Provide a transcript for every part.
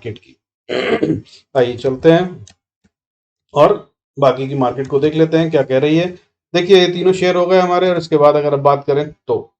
Market की। आइए चलते हैं और बाकी की मार्केट को देख लेते हैं क्या कह रही है। देखिए ये तीनों शेयर हो गए हमारे, और इसके बाद अगर अब बात करें तो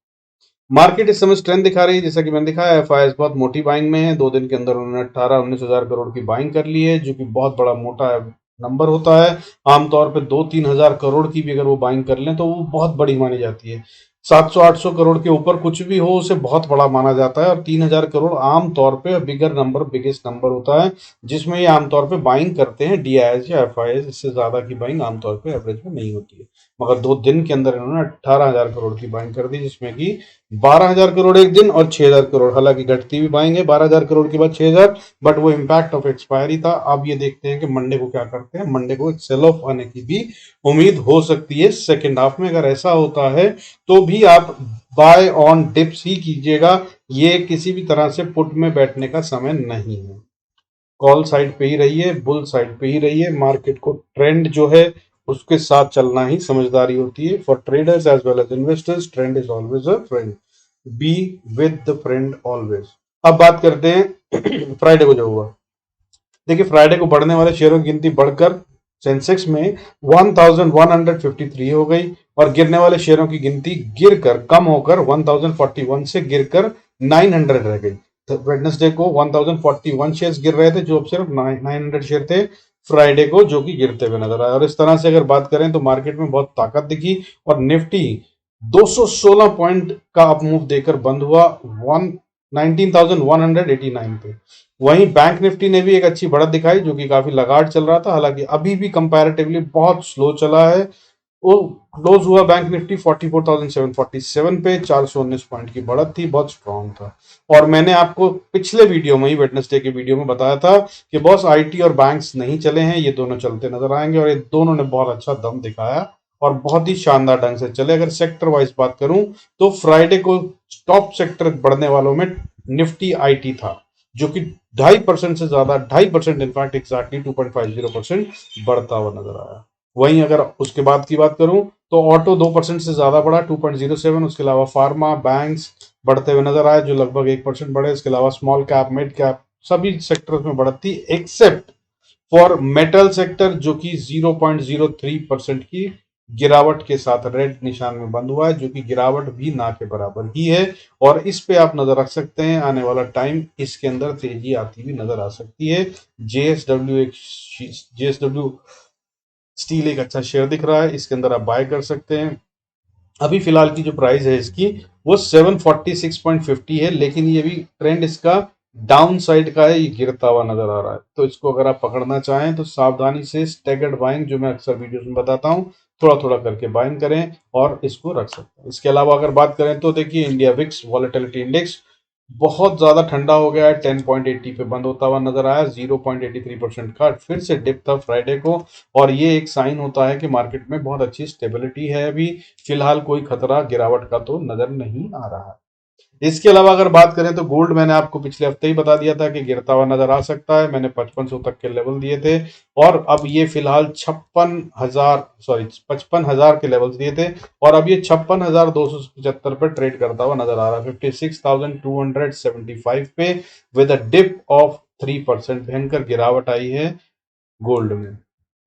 मार्केट इस समय स्ट्रेंथ दिखा रही है। जैसा कि मैंने दिखाया, एफआईएस बहुत मोटी बाइंग में है। 2 दिन के अंदर उन्होंने 18-19 हजार करोड़ की बाइंग कर ली है, जो कि बहुत बड़ा मोटा नंबर होता है। आमतौर पे 2-3 हजार करोड़ की भी अगर वो बाइंग कर लें तो वो बहुत बड़ी मानी जाती है। 700-800 करोड़ के ऊपर कुछ भी हो उसे बहुत बड़ा माना जाता है, और 3,000 करोड़ आमतौर पे बिगर नंबर, बिगेस्ट नंबर होता है, जिसमें ये आमतौर पे बाइंग करते हैं डीआईएस या एफआईएस। इससे ज्यादा की बाइंग आमतौर पे एवरेज में नहीं होती है। मगर 2 दिन के अंदर इन्होंने 18,000 करोड़ की बाइंग कर दी, जिसमें कि 12,000 करोड़ एक दिन और 6,000 करोड़, हालांकि घटती हुई बाइंग है 12,000 करोड़ के बाद 6,000, बट वो इम्पैक्ट ऑफ एक्सपायरी था। अब ये देखते हैं कि मंडे को क्या करते हैं। मंडे को एक सेल ऑफ आने की भी उम्मीद हो सकती है सेकेंड हाफ में। अगर ऐसा होता है तो भी आप बाय ऑन डिप्स ही कीजिएगा, ये किसी भी तरह से पुट में बैठने का समय नहीं है। कॉल साइड पे ही रहिए, बुल साइड पे ही रहिए। मार्केट को ट्रेंड जो है उसके साथ चलना ही समझदारी होती है। For traders as well as investors, trend is always a friend. Be with the friend always. अब बात करते हैं फ्राइडे को जो हुआ। देखिए फ्राइडे को बढ़ने वाले शेयरों की गिनती बढ़कर सेंसेक्स में 1153 हो गई, और गिरने वाले शेयरों की गिनती गिरकर कम होकर 1041 से गिरकर 900 रह गई। तो वेडनेसडे को 1041 शेयर्स गिर रहे थे, जो अब सिर्फ 900 शेयर थे फ्राइडे को, जो कि गिरते हुए नजर आए। और इस तरह से अगर बात करें तो मार्केट में बहुत ताकत दिखी, और निफ्टी 216 पॉइंट का अप मूव देकर बंद हुआ 19,189 पे। वहीं बैंक निफ्टी ने भी एक अच्छी बढ़त दिखाई, जो कि काफी लगातार चल रहा था, हालांकि अभी भी कंपैरेटिवली बहुत स्लो चला है। वो क्लोज हुआ बैंक निफ्टी 44,747 पे, 419 पॉइंट की बढ़त थी, बहुत स्ट्रांग था। और मैंने आपको पिछले वीडियो में ही, वेडनेसडे के वीडियो में बताया था कि बॉस आईटी और बैंक्स नहीं चले हैं, ये दोनों चलते नजर आएंगे, और ये दोनों ने बहुत अच्छा दम दिखाया और बहुत ही शानदार ढंग से चले। अगर सेक्टर वाइज बात करूं तो फ्राइडे को टॉप सेक्टर बढ़ने वालों में निफ्टी आईटी था, जो कि 2.5% से ज्यादा, 2.5% इनफैक्ट एग्जैक्टली 2.50% बढ़ता हुआ नजर आया। वहीं अगर उसके बाद की बात करूं तो ऑटो 2% से ज्यादा बढ़ा, 2.07। उसके अलावा फार्मा, बैंक्स बढ़ते हुए नजर आए, जो लगभग 1% बढ़े। इसके अलावा स्मॉल कैप, मिड कैप, सभी सेक्टर्स में बढ़त थी, एक्सेप्ट फॉर मेटल सेक्टर, जो कि 0.03% की गिरावट के साथ रेड निशान में बंद हुआ है, जो कि गिरावट भी ना के बराबर ही है। और इस पे आप नजर रख सकते हैं, आने वाला टाइम इसके अंदर तेजी आती हुई नजर आ सकती है। जेएसडब्ल्यू स्टील एक अच्छा शेयर दिख रहा है, इसके अंदर आप बाय कर सकते हैं। अभी फिलहाल की जो प्राइस है इसकी वो 746.50 है, लेकिन ये भी ट्रेंड इसका डाउन साइड का है, ये गिरता हुआ नजर आ रहा है। तो इसको अगर आप पकड़ना चाहें तो सावधानी से स्टैगर्ड बाइंग, जो मैं अक्सर वीडियोस में बताता हूँ, थोड़ा थोड़ा करके बाइंग करें और इसको रख सकते हैं। इसके अलावा अगर बात करें तो देखिए इंडिया विक्स वॉलेटिलिटी इंडेक्स बहुत ज्यादा ठंडा हो गया है, 10.80 पे बंद होता हुआ नजर आया। 0.83% का फिर से डिप था फ्राइडे को, और ये एक साइन होता है कि मार्केट में बहुत अच्छी स्टेबिलिटी है। अभी फिलहाल कोई खतरा गिरावट का तो नजर नहीं आ रहा है। इसके अलावा अगर बात करें तो गोल्ड, मैंने आपको पिछले हफ्ते ही बता दिया था कि गिरता हुआ नजर आ सकता है। मैंने 5500 तक के लेवल दिए थे, और अब ये फिलहाल 55,000 के लेवल्स दिए थे, और अब ये 56,275 पे ट्रेड करता हुआ नजर आ रहा है, 56,275 पे, विद अ डिप ऑफ 3%। भयंकर गिरावट आई है गोल्ड में,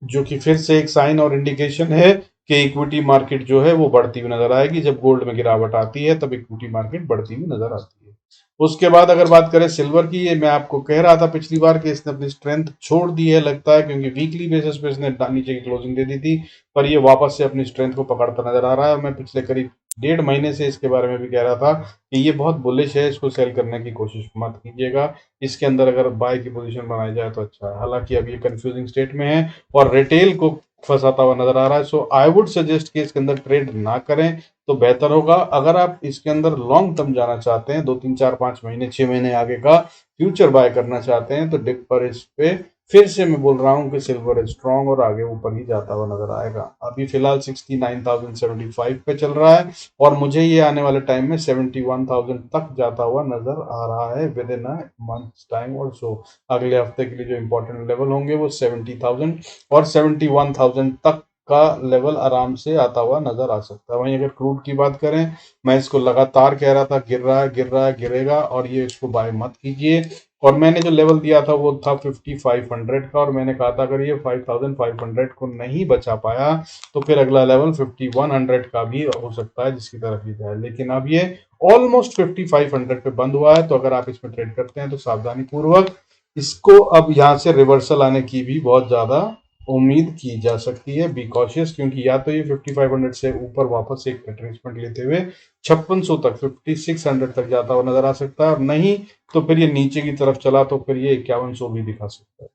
जो कि फिर से एक साइन और इंडिकेशन है कि इक्विटी मार्केट जो है वो बढ़ती हुई नजर आएगी। जब गोल्ड में गिरावट आती है तब इक्विटी मार्केट बढ़ती हुई नजर आती है। उसके बाद अगर बात करें सिल्वर की, ये मैं आपको कह रहा था पिछली बार कि इसने अपनी स्ट्रेंथ छोड़ दी है लगता है, क्योंकि वीकली बेसिस पे इसने नीचे की क्लोजिंग दे दी थी, पर ये वापस से अपनी स्ट्रेंथ को पकड़ता नजर आ रहा है। मैं पिछले करीब 1.5 महीने से इसके बारे में भी कह रहा था कि ये बहुत बुलिश है, इसको सेल करने की कोशिश मत कीजिएगा। इसके अंदर अगर बाय की पोजीशन बनाई जाए तो अच्छा है, हालांकि अब ये कंफ्यूजिंग स्टेट में है और रिटेल को फंसाता हुआ नजर आ रहा है। सो आई वुड सजेस्ट कि इसके अंदर ट्रेड ना करें तो बेहतर होगा। अगर आप इसके अंदर लॉन्ग टर्म जाना चाहते हैं, 2 3 4 5 महीने 6 महीने आगे का फ्यूचर बाय करना चाहते हैं, तो डिप पर इस पे फिर से मैं बोल रहा हूँ कि सिल्वर स्ट्रांग और आगे ऊपर ही जाता हुआ नजर आएगा। अभी फिलहाल 69,075 पे चल रहा है, और मुझे ये आने वाले टाइम में 71,000 तक जाता हुआ नजर आ रहा है with in a months time और सो। अगले हफ्ते के लिए जो इंपॉर्टेंट लेवल होंगे वो 70,000 और 71,000 तक का लेवल आराम से आता हुआ नजर आ सकता है। वहीं अगर क्रूड की बात करें, मैं इसको लगातार कह रहा था गिर रहा है, गिर रहा है, गिरेगा, और ये इसको बाय मत कीजिए। और मैंने जो लेवल दिया था वो था 5500 का, और मैंने कहा था अगर ये 5500 को नहीं बचा पाया तो फिर अगला लेवल 5100 का भी हो सकता है जिसकी तरफ ये जाए। लेकिन अब ये ऑलमोस्ट 5500 पे बंद हुआ है, तो अगर आप इसमें ट्रेड करते हैं तो सावधानी पूर्वक इसको अब यहाँ से रिवर्सल आने की भी बहुत ज्यादा उम्मीद की जा सकती है। बी कॉशियस, क्योंकि या तो ये 5500 से ऊपर वापस एक रिट्रेसमेंट लेते हुए 5600 तक 5600 तक जाता हुआ नजर आ सकता है, और नहीं तो फिर ये नीचे की तरफ चला तो फिर ये 5100 भी दिखा सकता है।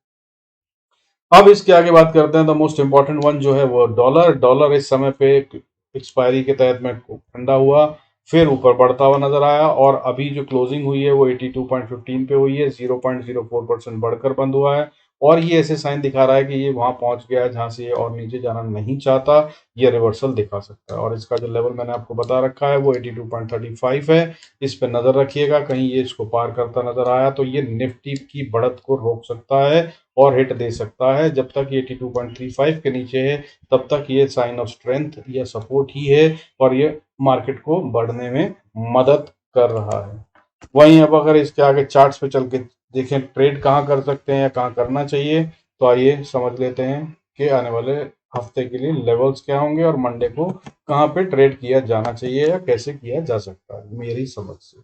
अब इसके आगे बात करते हैं तो मोस्ट इंपॉर्टेंट वन जो है वो डॉलर। डॉलर इस समय पे एक्सपायरी के तहत में ठंडा हुआ, फिर ऊपर बढ़ता हुआ नजर आया, और अभी जो क्लोजिंग हुई है वो 82.15 पे हुई है, 0.04% बढ़कर बंद हुआ है। और ये ऐसे साइन दिखा रहा है कि ये वहां पहुंच गया है जहां से ये और नीचे जाना नहीं चाहता, ये रिवर्सल दिखा सकता है। और इसका जो लेवल मैंने आपको बता रखा है वो 82.35 है, इस पे नजर रखिएगा, कहीं ये इसको पार करता नजर आया तो ये निफ्टी की बढ़त को रोक सकता है और हिट दे सकता है। जब तक ये 82.35 के नीचे है तब तक ये साइन ऑफ स्ट्रेंथ या सपोर्ट ही है, और ये मार्केट को बढ़ने में मदद कर रहा है। वहीं अब अगर इसके आगे चार्ट्स पे चल के देखें ट्रेड कहाँ कर सकते हैं या कहाँ करना चाहिए, तो आइए समझ लेते हैं कि आने वाले हफ्ते के लिए लेवल्स क्या होंगे और मंडे को कहाँ पे ट्रेड किया जाना चाहिए या कैसे किया जा सकता है मेरी समझ से।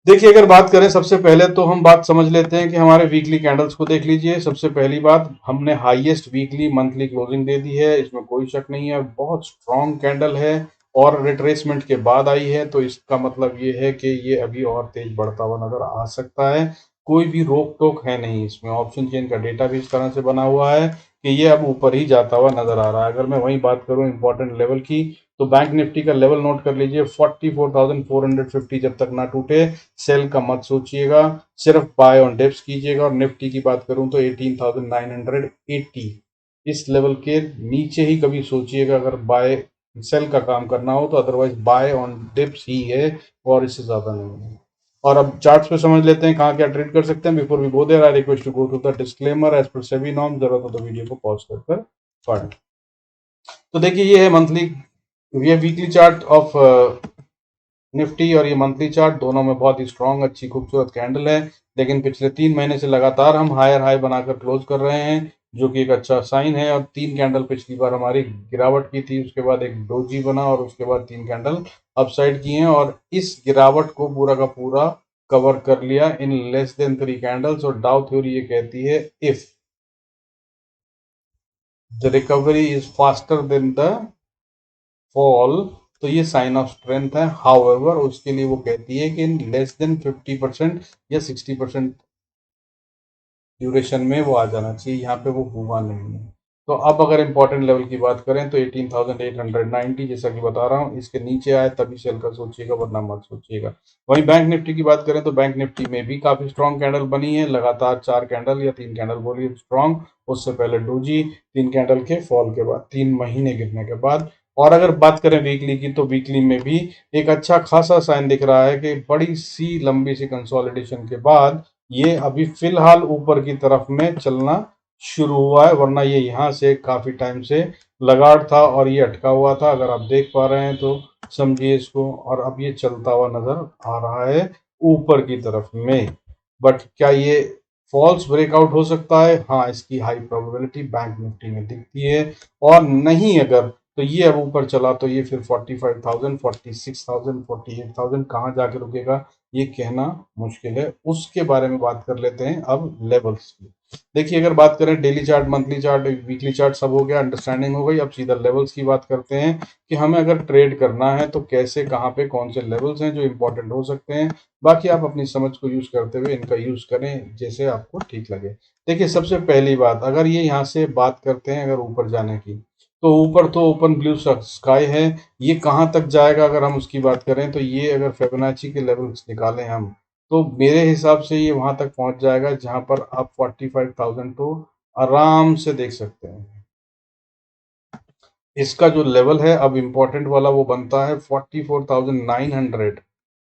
देखिए, अगर बात करें सबसे पहले तो हम बात समझ लेते हैं कि हमारे वीकली कैंडल्स को देख लीजिए। सबसे पहली बात, हमने हाईएस्ट वीकली मंथली क्लोजिंग दे दी है, इसमें कोई शक नहीं है, बहुत स्ट्रॉन्ग कैंडल है और रिट्रेसमेंट के बाद आई है, तो इसका मतलब ये है कि ये अभी और तेज बढ़ता हुआ नजर आ सकता है। कोई भी रोक टोक है नहीं इसमें। ऑप्शन चेन का डेटा भी इस तरह से बना हुआ है कि ये अब ऊपर ही जाता हुआ नजर आ रहा है। अगर मैं वही बात करूं इंपॉर्टेंट लेवल की, तो बैंक निफ्टी का लेवल नोट कर लीजिए 44,450 जब तक ना टूटे सेल का मत सोचिएगा, सिर्फ बाय ऑन डिप्स कीजिएगा। और निफ्टी की बात करूं तो 18,980 इस लेवल के नीचे ही कभी सोचिएगा अगर बाय सेल का काम करना हो, तो अदरवाइज बाय ऑन डिप्स ही है और इससे ज्यादा नहीं है। और अब चार्ट्स पे समझ लेते हैं कहाँ क्या ट्रेड कर सकते हैं। Before we go there, I request to go to the disclaimer as per SEBI norm. जरूरत हो तो वीडियो को पॉज कर पढ़ें। तो देखिए, ये है मंथली, ये वीकली चार्ट ऑफ निफ्टी, और ये मंथली चार्ट दोनों में बहुत ही स्ट्रॉन्ग अच्छी खूबसूरत कैंडल है। लेकिन पिछले 3 महीने से लगातार हम हायर हाई बनाकर क्लोज कर रहे हैं, जो कि एक अच्छा साइन है। और 3 कैंडल पिछली बार हमारी गिरावट की थी, उसके बाद एक डोजी बना और उसके बाद 3 कैंडल अपसाइड की हैं, और इस गिरावट को पूरा का पूरा कवर कर लिया इन लेस देन 3 कैंडल्स। और डाउ थ्योरी ये कहती है if the recovery is faster than the fall, तो ये साइन ऑफ स्ट्रेंथ है। हाउएवर उसके लिए वो कहती है कि इन लेस देन 50% या 60% ड्यूरेशन में वो आ जाना चाहिए। यहाँ पे वो हुआ नहीं है। तो अब अगर इंपॉर्टेंट लेवल की बात करें तो 18,890, जैसा कि बता रहा हूँ, इसके नीचे आए तभी सेल का सोचिएगा, वरना मत सोचिएगा। वहीं बैंक निफ्टी की बात करें तो बैंक निफ्टी में भी काफी स्ट्रॉन्ग कैंडल बनी है, लगातार 4 कैंडल या 3 कैंडल बोलिए स्ट्रॉन्ग, उससे पहले डोजी, 3 कैंडल के फॉल के बाद, 3 महीने गिरने के बाद। और अगर बात करें वीकली की, तो वीकली में भी एक अच्छा खासा साइन दिख रहा है कि बड़ी सी लंबी सी कंसोलिडेशन के बाद ये अभी फिलहाल ऊपर की तरफ में चलना शुरू हुआ है, वरना ये यहाँ से काफी टाइम से लगाड़ था और ये अटका हुआ था। अगर आप देख पा रहे हैं तो समझिए इसको, और अब ये चलता हुआ नजर आ रहा है ऊपर की तरफ में। बट क्या ये फॉल्स ब्रेकआउट हो सकता है? हाँ, इसकी हाई प्रोबेबिलिटी बैंक निफ्टी में दिखती है। और नहीं अगर, तो ये अब ऊपर चला तो ये फिर 45,000, 46,000, 48,000 कहाँ जाके रुकेगा ये कहना मुश्किल है। उसके बारे में बात कर लेते हैं अब लेवल्स की। देखिए, अगर बात करें daily chart, monthly chart, weekly chart, सब हो गया, अंडरस्टैंडिंग हो गई। अब सीधा लेवल्स की बात करते हैं कि हमें अगर ट्रेड करना है तो कैसे, कहाँ पे कौन से लेवल्स हैं जो इंपॉर्टेंट हो सकते हैं। बाकी आप अपनी समझ को यूज करते हुए इनका यूज करें जैसे आपको ठीक लगे। देखिए, सबसे पहली बात, अगर ये यहाँ से बात करते हैं अगर ऊपर जाने की, तो ऊपर तो ओपन ब्लू स्काई है। ये कहाँ तक जाएगा अगर हम उसकी बात करें, तो ये अगर फिबोनाची के लेवल्स निकालें हम, तो मेरे हिसाब से ये वहां तक पहुंच जाएगा जहां पर आप 45,000 तो आराम से देख सकते हैं। इसका जो लेवल है अब इम्पोर्टेंट वाला वो बनता है 44,900।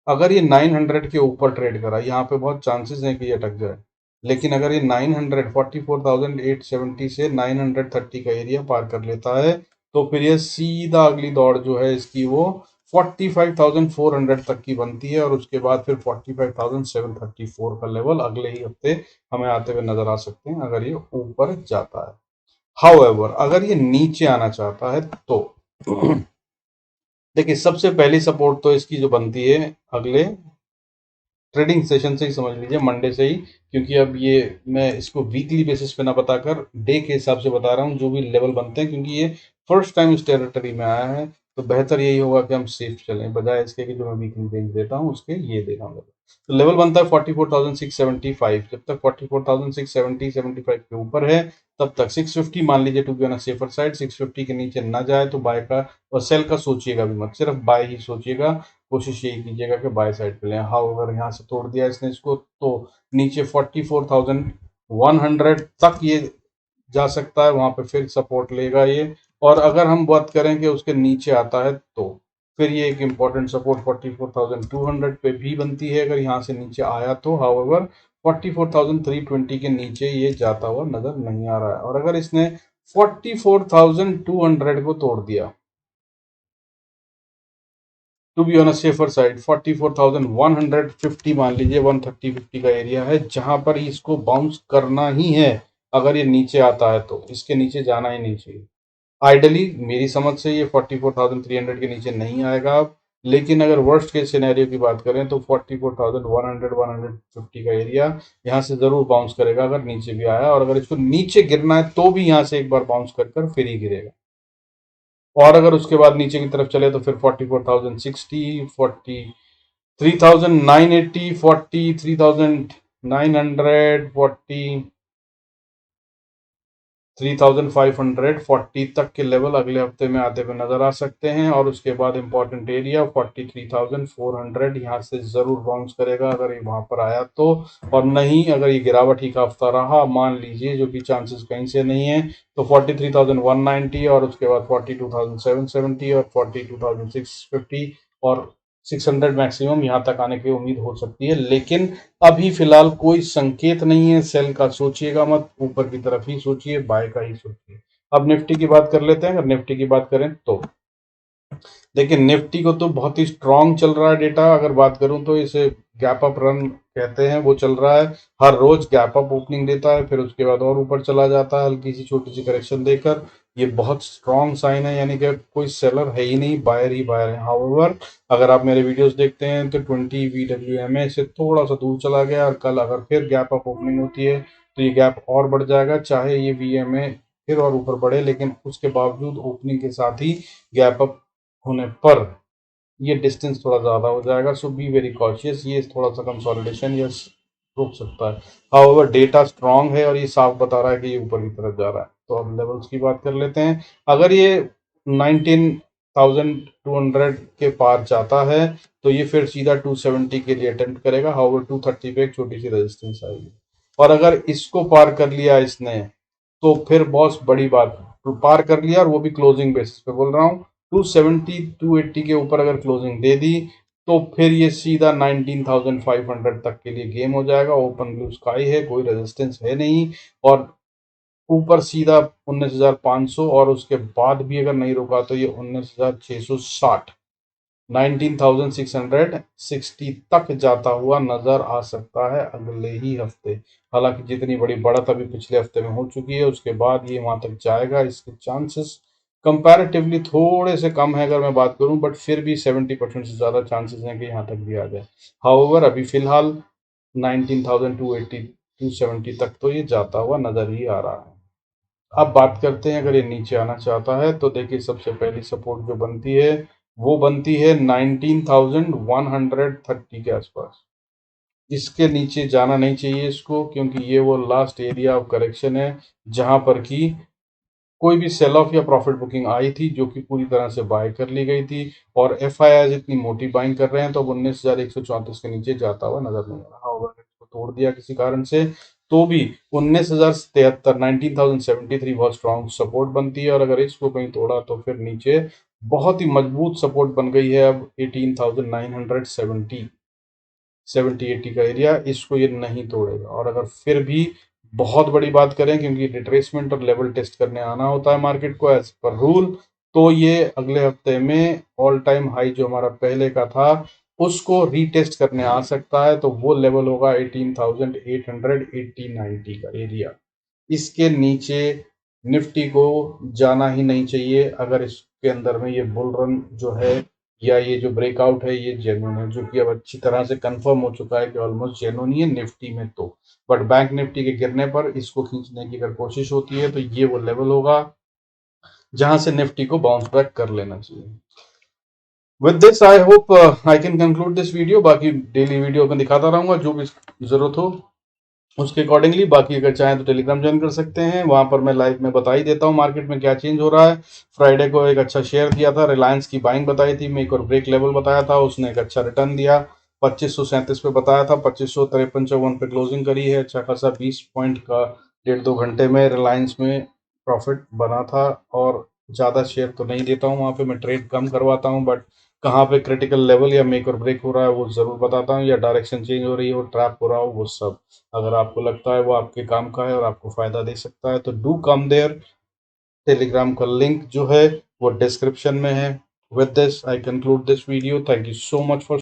अगर ये 900 के ऊपर ट्रेड करा, यहाँ पे बहुत चांसेस हैं कि ये अटक जाए। लेकिन अगर ये 944,870 से 930 का एरिया पार कर लेता है तो फिर ये सीधा अगली दौड़ जो है इसकी वो 45,400 तक की बनती है और उसके बाद फिर 45,734 का लेवल अगले ही हफ्ते हमें आते हुए नजर आ सकते हैं अगर ये ऊपर जाता है। हाउएवर अगर ये नीचे आना चाहता है तो देखिए सबसे पहली सपोर्ट तो इसकी जो बनती है अगले ट्रेडिंग सेशन से ही समझ लीजिए, मंडे से ही, क्योंकि अब ये मैं इसको वीकली बेसिस पे ना बताकर डे के हिसाब से बता रहा हूँ जो भी लेवल बनते हैं, क्योंकि ये फर्स्ट टाइम इस टेरिटरी में आया है तो बेहतर यही होगा कि हम सेफ चलें बजाय इसके कि जो मैं वीकली रेंज देता हूँ उसके ये दे रहा हूँ। तो लेवल बनता है 44,675। जब तक 44,670-75 के ऊपर है तब तक 650 मान लीजिए to be on a safer side. 650 के नीचे ना जाए तो बाय का और सेल का सोचिएगा भी मत, सिर्फ बाय ही सोचिएगा। कोशिश यही कीजिएगा कि बाय साइड पे लें। हाँ अगर यहाँ से तोड़ दिया इसने इसको तो नीचे 44,100 तक ये जा सकता है, वहां पे फिर सपोर्ट लेगा ये। और अगर हम बात करें कि उसके नीचे आता है तो फिर ये एक इम्पॉर्टेंट सपोर्ट 44,200 पे भी बनती है अगर यहाँ से नीचे आया तो। हाउएवर 44,320 के नीचे ये जाता हुआ नजर नहीं आ रहा है। और अगर इसने 44,200 को तोड़ दिया to be on a safer side 44,150 मान लीजिए 130-50 का एरिया है जहां पर इसको बाउंस करना ही है। अगर ये नीचे आता है तो इसके नीचे जाना ही नहीं चाहिए। आइडली मेरी समझ से ये 44,300 के नीचे नहीं आएगा अब, लेकिन अगर वर्स्ट केस सिनेरियो की बात करें तो 44,100-150 का एरिया यहाँ से जरूर बाउंस करेगा अगर नीचे भी आया। और अगर इसको नीचे गिरना है तो भी यहाँ से एक बार बाउंस कर फिर ही गिरेगा। और अगर उसके बाद नीचे की तरफ चले तो फिर 44,060, 43,980, 43,900, 43,540 तक के लेवल अगले हफ्ते में आते हुए नजर आ सकते हैं। और उसके बाद इंपॉर्टेंट एरिया 43,400 यहाँ से जरूर बाउंस करेगा अगर ये वहां पर आया तो। और नहीं अगर ये गिरावट ही का हफ्ता रहा मान लीजिए, जो कि चांसेस कहीं से नहीं है, तो 43,190 और उसके बाद 42,770 और 42,650 और 600 मैक्सिमम यहाँ तक आने की उम्मीद हो सकती है। लेकिन अभी फिलहाल कोई संकेत नहीं है सेल का, सोचिएगा मत, ऊपर की तरफ ही सोचिए, बाय का ही सोचिए। अब निफ्टी की बात कर लेते हैं। अगर निफ्टी की बात करें तो देखिए निफ्टी को तो बहुत ही स्ट्रांग चल रहा है डेटा। अगर बात करूं तो इसे गैप अप रन कहते हैं, वो चल रहा है। हर रोज गैप अप ओपनिंग देता है फिर उसके बाद और ऊपर चला जाता है हल्की सी छोटी सी करेक्शन देकर। ये बहुत स्ट्रांग साइन है, यानी कि कोई सेलर है ही नहीं, बायर ही बायर है। हाउएवर अगर आप मेरे वीडियोस देखते हैं तो 20 VWMA से थोड़ा सा दूर चला गया और कल अगर फिर गैप अप ओपनिंग होती है तो ये गैप और बढ़ जाएगा, चाहे ये VMA फिर और ऊपर बढ़े, लेकिन उसके बावजूद ओपनिंग के साथ ही गैप अप होने पर ये डिस्टेंस थोड़ा ज़्यादा हो जाएगा। सो बी वेरी कॉशियस, ये थोड़ा सा कंसोलिडेशन या रुक सकता है। हाउएवर डेटा स्ट्रांग है और ये साफ बता रहा है कि ये ऊपर की तरफ जा रहा है। तो अब लेवल्स की बात कर लेते हैं। अगर ये 19,200 के पार जाता है तो ये फिर सीधा 270 के लिए अटेम्प्ट करेगा। हाउएवर 230 पे एक छोटी सी रेजिस्टेंस आएगी। और अगर इसको पार कर लिया इसने तो फिर बॉस बड़ी बात, तो पार कर लिया और वो भी क्लोजिंग बेसिस पे बोल रहा हूँ। 270 280 के ऊपर अगर क्लोजिंग दे दी तो फिर ये सीधा 19,500 तक के लिए गेम हो जाएगा। ओपन ब्लू स्काई है, कोई रेजिस्टेंस है नहीं। और ऊपर सीधा 19,500 और उसके बाद भी अगर नहीं रुका तो ये 19,660 19,660 तक जाता हुआ नजर आ सकता है अगले ही हफ्ते। हालांकि जितनी बड़ी बढ़त अभी पिछले हफ्ते में हो चुकी है उसके बाद ये वहां तक जाएगा इसके चांसेस कंपैरेटिवली थोड़े से कम है अगर मैं बात करूं, बट फिर भी 70% से ज्यादा चांसेस हैं कि यहाँ तक भी आ जाए। हाउएवर अभी फिलहाल 19,280 270 तक तो ये जाता हुआ नजर ही आ रहा है। अब बात करते हैं अगर ये नीचे आना चाहता है तो देखिए सबसे पहली सपोर्ट जो बनती है वो बनती है 19,130 के आसपास। इसके नीचे जाना नहीं चाहिए इसको, क्योंकि ये वो लास्ट एरिया ऑफ करेक्शन है जहां पर कि कोई भी सेल ऑफ या प्रॉफिट बुकिंग आई थी जो कि पूरी तरह से बाय कर ली गई थी। और FIIs इतनी मोटी बाइंग कर रहे हैं तो अब 19,134 के नीचे जाता हुआ नजर नहीं आ रहा। अगर इसको तोड़ दिया किसी कारण से तो भी 19,073 19,073 बहुत स्ट्रॉन्ग सपोर्ट बनती है। और अगर इसको कहीं तोड़ा तो फिर नीचे बहुत ही मजबूत सपोर्ट बन गई है अब 18,970। 70-80 का एरिया, इसको ये नहीं तोड़ेगा। और अगर फिर भी बहुत बड़ी बात करें, क्योंकि रिट्रेसमेंट और लेवल टेस्ट करने आना होता है मार्केट को एज पर रूल, तो ये अगले हफ्ते में ऑल टाइम हाई जो हमारा पहले का था उसको रीटेस्ट करने आ सकता है। तो वो लेवल होगा 18,880-90 का एरिया। इसके नीचे निफ्टी को जाना ही नहीं चाहिए अगर इसके अंदर में ये बुल रन जो है या ये जो ब्रेकआउट है ये जेन्युइन है, जो कि अब अच्छी तरह से कंफर्म हो चुका है कि ऑलमोस्ट जेन्युइन ही है निफ्टी में। तो बट बैंक निफ्टी के गिरने पर इसको खींचने की अगर कोशिश होती है तो ये वो लेवल होगा जहां से निफ्टी को बाउंस बैक कर लेना चाहिए। With this I hope I can conclude this video. बाकी डेली वीडियो में दिखाता रहूंगा जो भी जरूरत हो उसके अकॉर्डिंगली। बाकी अगर चाहें तो टेलीग्राम ज्वाइन कर सकते हैं, वहां पर मैं लाइव में बता ही देता हूँ मार्केट में क्या चेंज हो रहा है। फ्राइडे को एक अच्छा शेयर दिया था, रिलायंस की बाइंग बताई थी, मेक और ब्रेक लेवल बताया था, उसने एक अच्छा रिटर्न दिया। 2537 पे बताया था, 2553-54 पे क्लोजिंग करी है। अच्छा खासा 20 पॉइंट का 1.5-2 घंटे में रिलायंस में प्रॉफिट बना था। और ज़्यादा शेयर तो नहीं देता हूँ वहाँ पे, मैं ट्रेड कम करवाता हूँ, बट कहाँ पे क्रिटिकल लेवल या मेक और ब्रेक हो रहा है वो ज़रूर बताता हूँ, या डायरेक्शन चेंज हो रही है, वो ट्रैप हो रहा हो, वो सब अगर आपको लगता है वो आपके काम का है और आपको फ़ायदा दे सकता है तो डू कम देयर। टेलीग्राम का लिंक जो है वो डिस्क्रिप्शन में है। With this I conclude this video. Thank you so much for